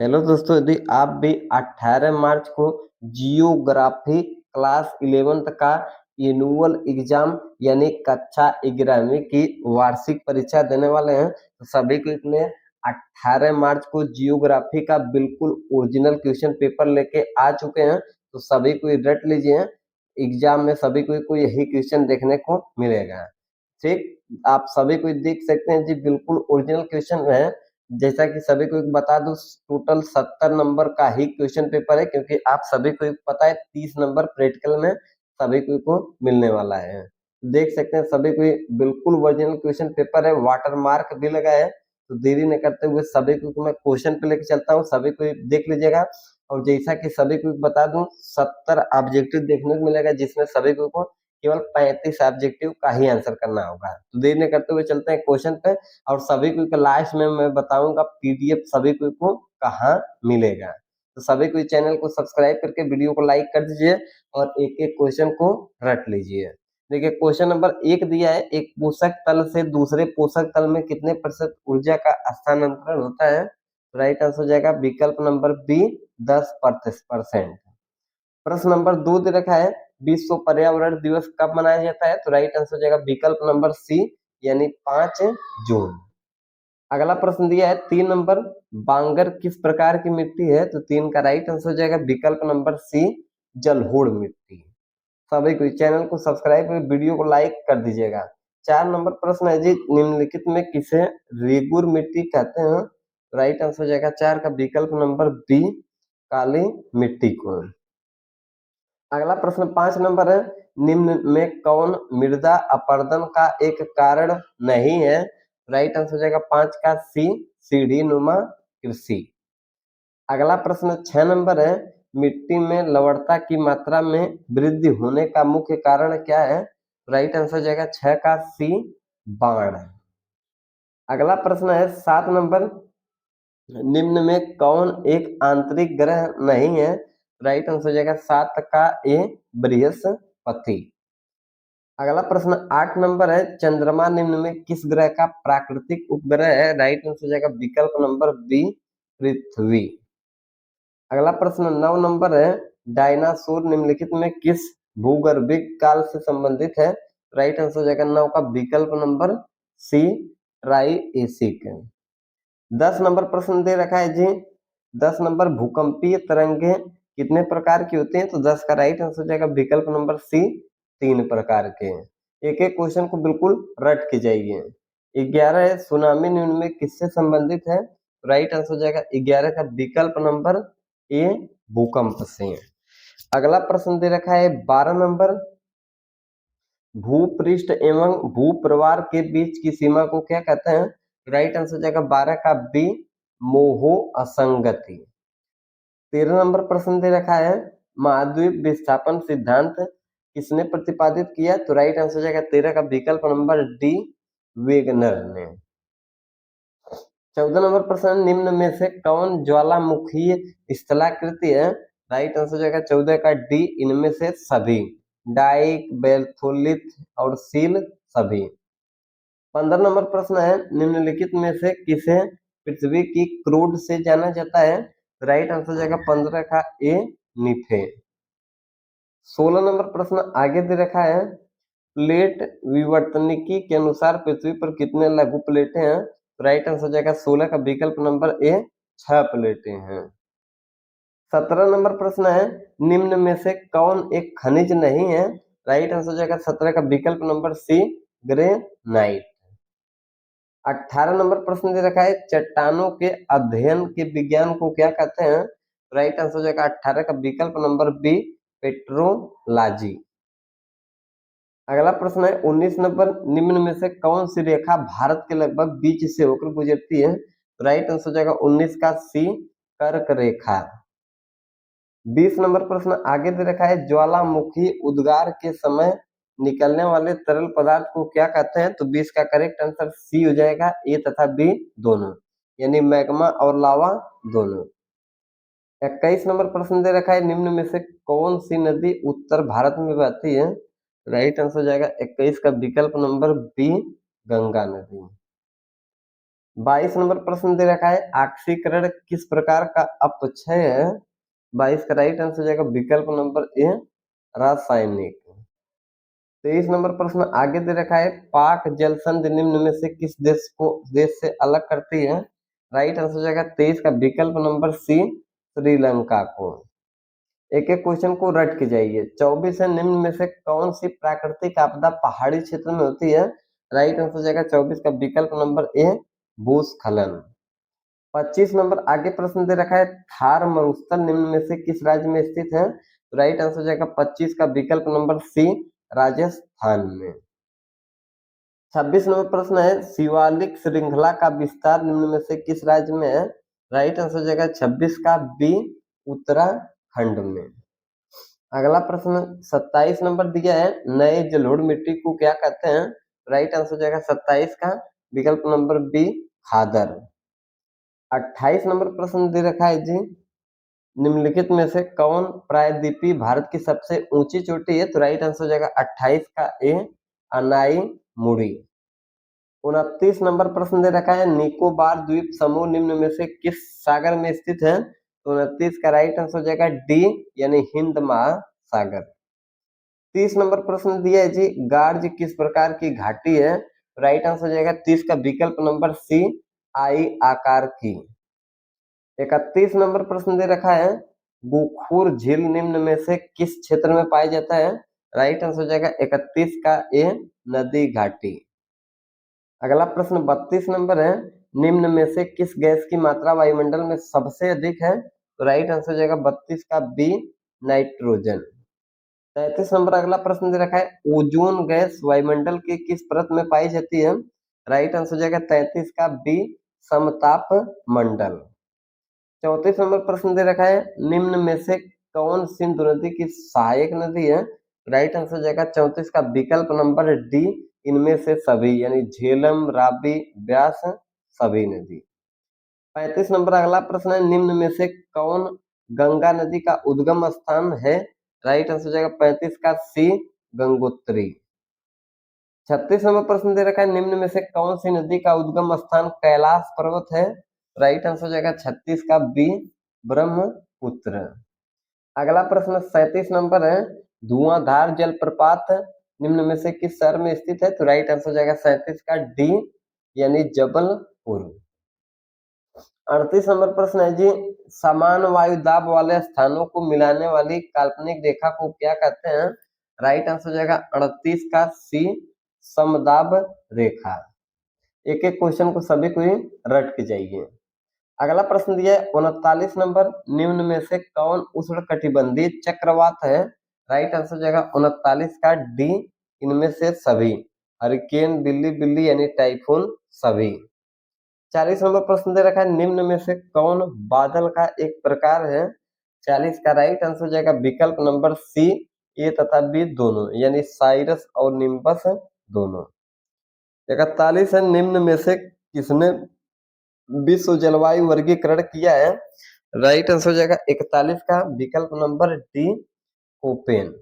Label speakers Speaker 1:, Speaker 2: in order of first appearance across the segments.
Speaker 1: Hello दोस्तों, यदि आप भी 18 मार्च को जियोग्राफी क्लास 11th का एनुअल एग्जाम यानी कक्षा 11वीं की वार्षिक परीक्षा देने वाले हैं, तो सभी को इसमें 18 मार्च को जियोग्राफी का बिल्कुल ओरिजिनल क्वेश्चन पेपर लेके आ चुके हैं। तो सभी को रट लीजिए, एग्जाम में सभी को यही क्वेश्चन देखने को मिलेगा। ठीक, आप सभी को देख सकते हैं जी, बिल्कुल ओरिजिनल क्वेश्चन है। जैसा कि सभी को एक बता दूं, टोटल 70 नंबर का ही क्वेश्चन पेपर है, क्योंकि आप सभी को एक पता है 30 नंबर प्रैक्टिकल में सभी को मिलने वाला है। देख सकते हैं सभी को बिल्कुल ओरिजिनल क्वेश्चन पेपर है, वाटर मार्क भी लगा है। तो देरी न करते हुए सभी को मैं क्वेश्चन पे लेके चलता हूँ, सभी को देख लीजिएगा। और जैसा कि सभी को बता दूं, 70 ऑब्जेक्टिव देखने को मिलेगा, जिसमें सभी को केवल 35 ऑब्जेक्टिव का ही आंसर करना होगा। तो देरी न करते हुए चलते हैं क्वेश्चन पे। और सभी को लास्ट में मैं बताऊंगा पीडीएफ सभी को कहाँ मिलेगा। तो सभी को चैनल को सब्सक्राइब करके वीडियो को लाइक कर दीजिए और एक एक क्वेश्चन को रट लीजिए। देखिए, क्वेश्चन नंबर 1 दिया है, एक पोषक तल से दूसरे पोषक तल में कितने प्रतिशत ऊर्जा का स्थानांतरण होता है? राइट आंसर हो जाएगा विकल्प नंबर बी, 10%। प्रश्न नंबर 2 दे रखा है, विश्व पर्यावरण दिवस कब मनाया जाता है? तो राइट आंसर हो जाएगा विकल्प नंबर सी, यानी 5 जून। अगला प्रश्न दिया है 3 नंबर, बांगर किस प्रकार की मिट्टी है? तो 3 का राइट आंसर हो जाएगा विकल्प नंबर सी, जलोढ़ मिट्टी। सभी को चैनल को सब्सक्राइब कर वीडियो को लाइक कर दीजिएगा। 4 नंबर प्रश्न है जी, निम्नलिखित में किसे रेगुर मिट्टी कहते हैं? राइट आंसर हो जाएगा 4 का विकल्प नंबर बी, काली मिट्टी को। अगला प्रश्न 5 नंबर है, निम्न में कौन मृदा अपरदन का एक कारण नहीं है? राइट आंसर हो जाएगा 5 का सी, सीढ़ी नुमा कृषि। अगला प्रश्न 6 नंबर है, मिट्टी में लवणता की मात्रा में वृद्धि होने का मुख्य कारण क्या है? राइट आंसर हो जाएगा 6 का सी, बाढ़। अगला प्रश्न है 7 नंबर, निम्न में कौन एक आंतरिक ग्रह नहीं है? राइट आंसर हो जाएगा 7 का ए, बृहस्पति। अगला प्रश्न 8 नंबर है, चंद्रमा निम्न में किस ग्रह का प्राकृतिक उपग्रह है? राइट आंसर हो जाएगा विकल्प नंबर बी, पृथ्वी। अगला प्रश्न 9 नंबर है, डायनासोर निम्नलिखित में किस भूगर्भिक काल से संबंधित है? राइट आंसर हो जाएगा 9 का विकल्प नंबर सी, ट्राइएसिक। 10 नंबर प्रश्न दे रखा है जी, 10 नंबर, भूकंपीय तरंगे कितने प्रकार की होती हैं? तो 10 का राइट आंसर हो जाएगा विकल्प नंबर सी, 3 प्रकार के। एक एक क्वेश्चन को बिल्कुल रट के जाइए। 11 है, सुनामी निम्न में किससे संबंधित है? राइट आंसर हो जाएगा 11 का विकल्प नंबर ए, भूकंप से। अगला प्रश्न दे रखा है 12 नंबर, भूपृष्ठ एवं भूप्रवार के बीच की सीमा को क्या कहते हैं? राइट आंसर हो जाएगा 12 का बी, मोहो असंगति। 13 नंबर प्रश्न दे रखा है, महाद्वीप विस्थापन सिद्धांत किसने प्रतिपादित किया? तो राइट आंसर हो जाएगा 13 का विकल्प नंबर डी, वेगनर ने। 14 नंबर प्रश्न, निम्न में से कौन ज्वालामुखीय स्थलाकृति है? राइट आंसर हो जाएगा 14 का डी, इनमें से सभी, डाइक, बेल्थोलिथ और सील सभी। 15 नंबर प्रश्न है, निम्नलिखित में से किसे पृथ्वी की क्रूड से जाना जाता है? राइट आंसर हो जाएगा 15 का ए, मीथेन। 16 नंबर प्रश्न आगे दे रखा है, प्लेट विवर्तनिकी के अनुसार पृथ्वी पर कितने लघु प्लेटें हैं? राइट आंसर हो जाएगा 16 का विकल्प नंबर ए, 6 प्लेटें हैं। 17 नंबर प्रश्न है, निम्न में से कौन एक खनिज नहीं है? राइट आंसर हो जाएगा 17 का विकल्प नंबर सी, ग्रेनाइट। 18 नंबर प्रश्न दे रखा है, चट्टानों के अध्ययन के विज्ञान को क्या कहते हैं? राइट आंसर हो जाएगा 18 का विकल्प नंबर बी, पेट्रोलॉजी। अगला प्रश्न है 19 नंबर, निम्न में से कौन सी रेखा भारत के लगभग बीच से होकर गुजरती है? राइट आंसर हो जाएगा 19 का सी, कर्क रेखा। 20 नंबर प्रश्न आगे दे रखा है, ज्वालामुखी उद्गार के समय निकलने वाले तरल पदार्थ को क्या कहते हैं? तो 20 का करेक्ट आंसर सी हो जाएगा, ए तथा बी दोनों, यानी मैग्मा और लावा दोनों। 21 नंबर प्रश्न दे रखा है, निम्न में से कौन सी नदी उत्तर भारत में बहती है? राइट आंसर हो जाएगा 21 का विकल्प नंबर बी, गंगा नदी। 22 नंबर प्रश्न दे रखा है ऑक्सीकरण किस प्रकार का अपक्षय है। 22 का राइट आंसर हो जाएगा विकल्प नंबर ए रासायनिक। 23 नंबर प्रश्न आगे दे रखा है पाक जल संधि निम्न में से किस देश से अलग करती है। राइट आंसर हो जाएगा 23 का विकल्प नंबर सी श्रीलंका को। एक एक क्वेश्चन को रट के जाइए। 24 है निम्न में से कौन सी प्राकृतिक आपदा पहाड़ी क्षेत्र में होती है। राइट आंसर हो जाएगा 24 का विकल्प नंबर ए भूस्खलन। 25 नंबर आगे प्रश्न दे रखा है थार मरुस्थल निम्न में से किस राज्य में स्थित है। तो राइट आंसर हो जाएगा 25 का विकल्प नंबर सी राजस्थान में। 26 नंबर प्रश्न है शिवालिक श्रृंखला का विस्तार निम्न में से किस राज्य में है। राइट आंसर हो जाएगा 26 का बी उत्तराखंड में। अगला प्रश्न 27 नंबर दिया है नए जलोढ़ मिट्टी को क्या कहते हैं। राइट आंसर हो जाएगा 27 का विकल्प नंबर बी खादर। 28 नंबर प्रश्न दे रखा है जी निम्नलिखित में से कौन प्रायद्वीपीय भारत की सबसे ऊंची चोटी है। तो राइट आंसर हो जाएगा 28 का ए अनाई मुड़ी। 29 नंबर प्रश्न दे रखा है निकोबार द्वीप समूह निम्न में से किस सागर में स्थित है। तो 29 का राइट आंसर हो जाएगा डी यानी हिंद महासागर। 30 नंबर प्रश्न दिया है जी गार्ज किस प्रकार की घाटी है। राइट आंसर हो जाएगा 30 का विकल्प नंबर सी आई आकार की। 31 नंबर प्रश्न दे रखा है बुखूर झील निम्न में से किस क्षेत्र में पाया जाता है। राइट आंसर हो जाएगा 31 का ए नदी घाटी। अगला प्रश्न 32 नंबर है निम्न में से किस गैस की मात्रा वायुमंडल में सबसे अधिक है। तो राइट आंसर हो जाएगा 32 का बी नाइट्रोजन। 33 नंबर अगला प्रश्न दे रखा है ओजोन गैस वायुमंडल की किस परत में पाई जाती है। राइट आंसर हो जाएगा 33 का बी समताप मंडल। 34 नंबर प्रश्न दे रखा है निम्न में से कौन सिंधु नदी की सहायक नदी है। राइट आंसर हो जाएगा 34 का विकल्प नंबर डी इनमें से सभी यानी झेलम राबी ब्यास सभी नदी। 35 नंबर अगला प्रश्न है निम्न में से कौन गंगा नदी का उद्गम स्थान है। राइट आंसर हो जाएगा 35 का सी गंगोत्री। 36 नंबर प्रश्न दे रखा है निम्न में से कौन सी नदी का उद्गम स्थान कैलाश पर्वत है। राइट आंसर हो जाएगा 36 का बी ब्रह्मपुत्र। अगला प्रश्न 37 नंबर है धुआंधार जलप्रपात निम्न में से किस शहर में स्थित है। तो राइट आंसर हो जाएगा 37 का डी यानी जबलपुर। 38 नंबर प्रश्न है जी समान वायु दाब वाले स्थानों को मिलाने वाली काल्पनिक रेखा को क्या कहते हैं। राइट आंसर हो जाएगा 38 का सी समदाब रेखा। एक एक क्वेश्चन को सभी को ही रट के जाइए। अगला प्रश्न दिया है 39 नंबर निम्न में से कौन उष्णकटिबंधीय चक्रवात है। राइट आंसर हो जाएगा 39 का डी इनमें से सभी हरिकेन बिल्ली बिल्ली यानी टाइफून सभी। 40 नंबर प्रश्न दे रखा है निम्न में से कौन बादल का एक प्रकार है। 40 का राइट आंसर हो जाएगा विकल्प नंबर सी ए तथा बी दोनों यानी साइरस और निम्बस दोनों। 41 है निम्न में से किसने विश्व जलवायु वर्गीकरण किया है। राइट आंसर हो जाएगा 41 का विकल्प नंबर डी ओपेन।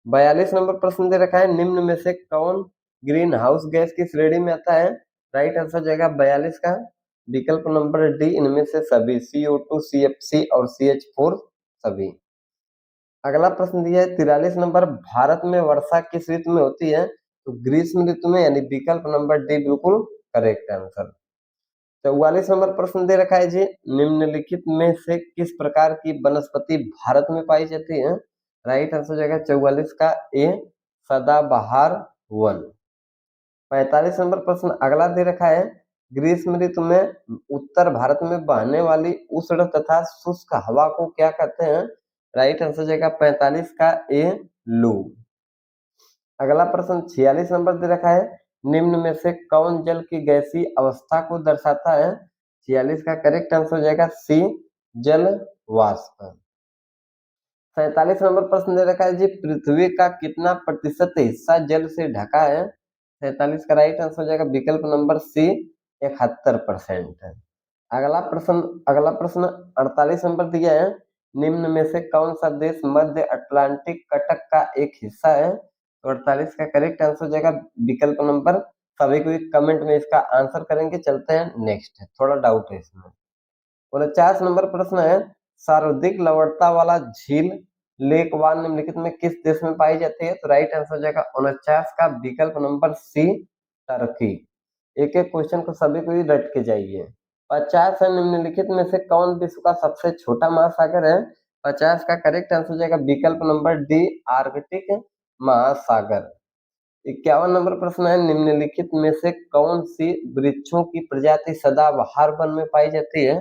Speaker 1: 42 नंबर प्रश्न दे रखा है निम्न में से कौन ग्रीन हाउस गैस की श्रेणी में आता है। राइट आंसर हो जाएगा 42 का विकल्प नंबर डी इनमें से सभी CO2 CFC और CH4 सभी। अगला प्रश्न दिया है 43 नंबर भारत में वर्षा किस ऋतु में होती है। तो ग्रीष्म ऋतु में यानी विकल्प नंबर डी बिल्कुल करेक्ट आंसर। 44 नंबर प्रश्न दे रखा है जी निम्नलिखित में से किस प्रकार की वनस्पति भारत में पाई जाती है। राइट आंसर हो जाएगा 44 का ए सदाबहार वन। 45 नंबर प्रश्न अगला दे रखा है ग्रीष्म ऋतु में उत्तर भारत में बहने वाली उष्ण तथा शुष्क हवा को क्या कहते हैं। राइट आंसर हो जाएगा 45 का ए लू। अगला प्रश्न 46 नंबर दे रखा है निम्न में से कौन जल की गैसीय अवस्था को दर्शाता है। 46 का करेक्ट आंसर हो जाएगा सी जल वाष्प। 47 नंबर प्रश्न दे रखा है जी पृथ्वी का कितना प्रतिशत हिस्सा जल से ढका है। 47 का राइट आंसर हो जाएगा विकल्प नंबर सी 71%। अगला प्रश्न 48 नंबर दिया है निम्न में से कौन सा देश मध्य अटलांटिक कटक का एक हिस्सा है। तो 48 का करेक्ट आंसर हो जाएगा विकल्प नंबर सभी को कमेंट में इसका आंसर करेंगे। चलते हैं नेक्स्ट, है थोड़ा डाउट है इसमें। 49 नंबर प्रश्न है, सर्वाधिक लवणता वाला झील लेक वन निम्नलिखित में किस देश में पाई जाती है? तो राइट आंसर हो जाएगा 49 का विकल्प नंबर सी, टर्की। एक एक क्वेश्चन को सभी को ही रट के जाइए। 50 है, निम्नलिखित में से कौन विश्व का सबसे छोटा महासागर है? 50 का करेक्ट आंसर हो जाएगा विकल्प नंबर डी, आर्कटिक महासागर। 51 नंबर प्रश्न है, निम्नलिखित में से कौन सी वृक्षों की प्रजाति सदाबहार वन में पाई जाती है?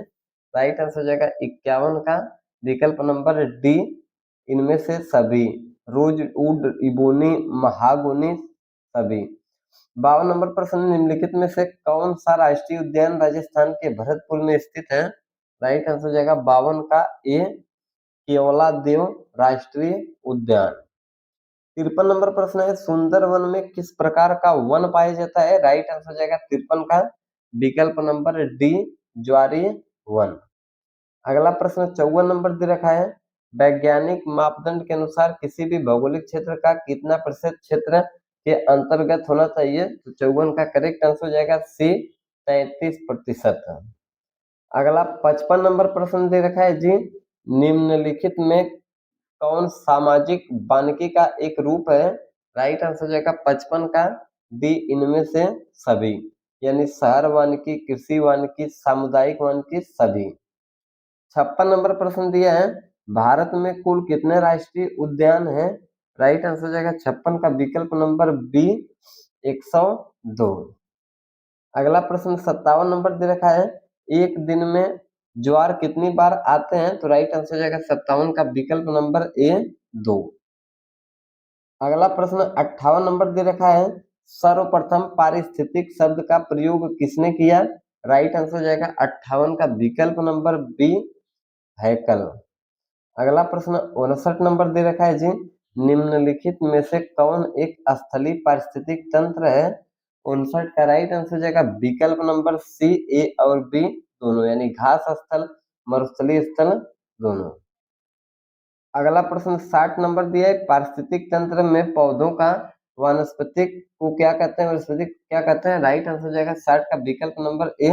Speaker 1: राइट आंसर हो जाएगा 51 का विकल्प नंबर डी, इनमें से सभी, रोज वुड, इबोनी, महागोनी, सभी। 52 नंबर प्रश्न, निम्नलिखित में से कौन सा राष्ट्रीय उद्यान राजस्थान के भरतपुर में स्थित है? राइट आंसर हो जाएगा 52 का ए, केवलादेव राष्ट्रीय उद्यान। 53 नंबर प्रश्न है, सुंदरवन में किस प्रकार का वन पाया जाता है? राइट आंसर हो जाएगा 53 का विकल्प नंबर डी, ज्वारीय वन। अगला प्रश्न 54 नंबर दे रखा है, वैज्ञानिक मापदंड के अनुसार किसी भी भौगोलिक क्षेत्र का कितना प्रतिशत क्षेत्र के अंतर्गत होना चाहिए? तो 54 का करेक्ट आंसर हो जाएगा सी, 33%। अगला 55 नंबर प्रश्न दे रखा है जी, निम्नलिखित में कौन सामाजिक वानिकी का एक रूप है? राइट आंसर हो जाएगा 55 का डी, इनमें से सभी, यानी शहर वानिकी, कृषि वानिकी, सामुदायिक वानिकी, सभी। 56 नंबर प्रश्न दिया है, भारत में कुल कितने राष्ट्रीय उद्यान हैं? राइट आंसर हो जाएगा 56 का विकल्प नंबर बी, 102। अगला प्रश्न 57 नंबर दे रखा है, एक दिन में ज्वार कितनी बार आते हैं? तो राइट आंसर हो जाएगा 57 का विकल्प नंबर ए, 2। अगला प्रश्न 58 नंबर दे रखा है, सर्वप्रथम पारिस्थितिक शब्द का प्रयोग किसने किया? राइट आंसर हो जाएगा 58 का विकल्प नंबर बी, हैकल। अगला प्रश्न 59 नंबर दे रखा है जी, निम्नलिखित में से कौन एक स्थलीय पारिस्थितिक तंत्र है? 59 का राइट आंसर हो जाएगा विकल्प नंबर सी, ए और बी दोनों, यानी घास स्थल, मरुस्थलीय स्थल दोनों। अगला प्रश्न 60 नंबर दिया है, पारिस्थितिक तंत्र में पौधों का वानस्पतिक को क्या कहते हैं? वनस्पति क्या कहते हैं? राइट आंसर हो जाएगा 60 का विकल्प नंबर ए,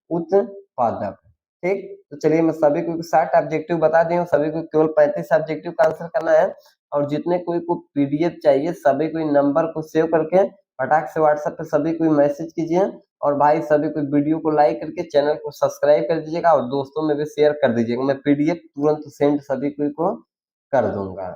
Speaker 1: उत्पादक। ठीक, तो चलिए मैं सभी को 60 ऑब्जेक्टिव बता दिया हूँ, सभी को केवल 35 ऑब्जेक्टिव का आंसर करना है। और जितने कोई को पीडीएफ चाहिए सभी को नंबर को सेव करके फटाक से व्हाट्सएप पे सभी को मैसेज कीजिए। और भाई सभी को वीडियो को लाइक करके चैनल को सब्सक्राइब कर दीजिएगा और दोस्तों में भी शेयर कर दीजिएगा। मैं पीडीएफ तुरंत सेंड सभी को कर दूंगा।